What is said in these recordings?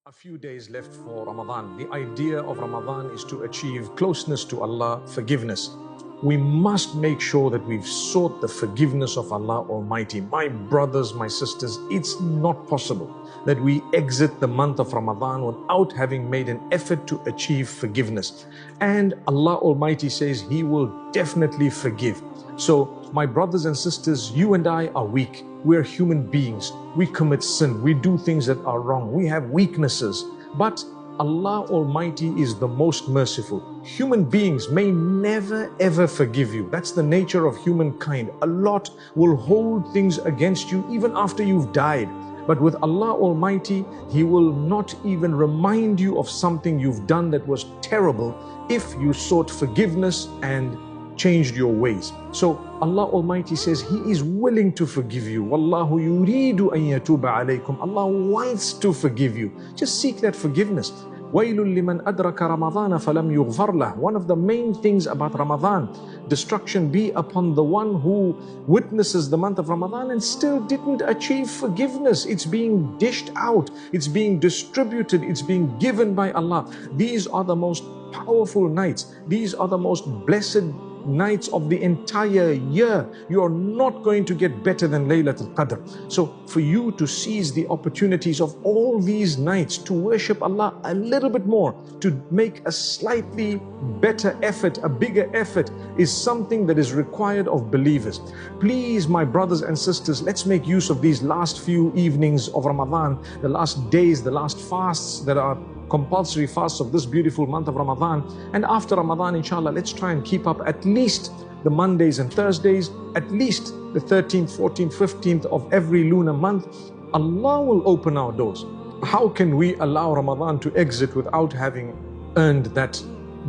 A few days left for Ramadan. The idea of Ramadan is to achieve closeness to Allah, forgiveness. We must make sure that we've sought the forgiveness of Allah Almighty. My brothers, my sisters, it's not possible that we exit the month of Ramadan without having made an effort to achieve forgiveness. And Allah Almighty says He will definitely forgive. So, my brothers and sisters, you and I are weak. We're human beings. We commit sin. We do things that are wrong. We have weaknesses. But Allah Almighty is the most merciful. Human beings may never ever forgive you. That's the nature of humankind. A lot will hold things against you even after you've died. But with Allah Almighty, He will not even remind you of something you've done that was terrible if you sought forgiveness and changed your ways. So Allah Almighty says He is willing to forgive you. Wallahu yuridu an yatuba alaykum. Allah wants to forgive you. Just seek that forgiveness. وَيْلٌ لِمَنْ أَدْرَكَ رَمَضَانَ فَلَمْ يُغْفَرْ لَهُ. One of the main things about Ramadan, destruction be upon the one who witnesses the month of Ramadan and still didn't achieve forgiveness. It's being dished out. It's being distributed. It's being given by Allah. These are the most powerful nights. These are the most blessed nights of the entire year. You are not going to get better than Laylatul Qadr. So for you to seize the opportunities of all these nights to worship Allah a little bit more, to make a slightly better effort, a bigger effort, is something that is required of believers. Please, my brothers and sisters, let's make use of these last few evenings of Ramadan, the last days, the last fasts that are compulsory fasts of this beautiful month of Ramadan. And after Ramadan, inshallah, let's try and keep up at least the Mondays and Thursdays, at least the 13th, 14th, 15th of every lunar month. Allah will open our doors. How can we allow Ramadan to exit without having earned that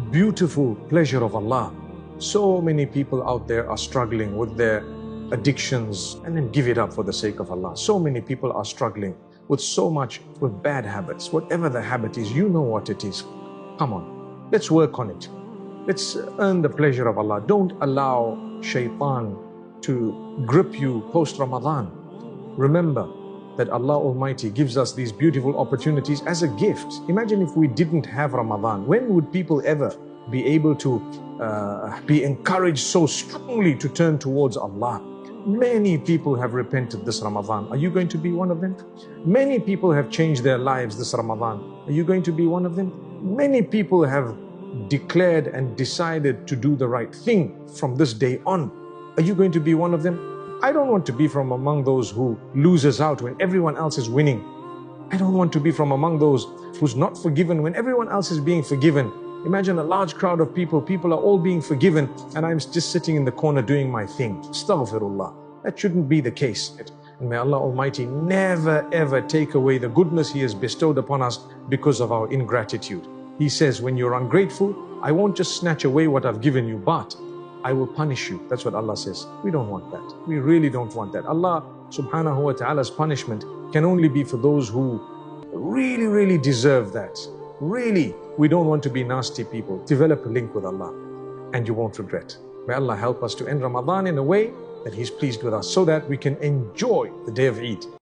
beautiful pleasure of Allah? So many people out there are struggling with their addictions, and then give it up for the sake of Allah. So many people are struggling with so much, with bad habits. Whatever the habit is, you know what it is. Come on, let's work on it. Let's earn the pleasure of Allah. Don't allow shaitan to grip you post-Ramadan. Remember that Allah Almighty gives us these beautiful opportunities as a gift. Imagine if we didn't have Ramadan. When would people ever be able to be encouraged so strongly to turn towards Allah? Many people have repented this Ramadan. Are you going to be one of them? Many people have changed their lives this Ramadan. Are you going to be one of them? Many people have declared and decided to do the right thing from this day on. Are you going to be one of them? I don't want to be from among those who loses out when everyone else is winning. I don't want to be from among those who's not forgiven when everyone else is being forgiven. Imagine a large crowd of people are all being forgiven, and I'm just sitting in the corner doing my thing. Astaghfirullah. That shouldn't be the case. And may Allah Almighty never ever take away the goodness He has bestowed upon us because of our ingratitude. He says, when you're ungrateful, I won't just snatch away what I've given you, but I will punish you. That's what Allah says. We don't want that. We really don't want that. Allah subhanahu wa ta'ala's punishment can only be for those who really deserve that. Really, we don't want to be nasty people. Develop a link with Allah and you won't regret. May Allah help us to end Ramadan in a way that He's pleased with us so that we can enjoy the day of Eid.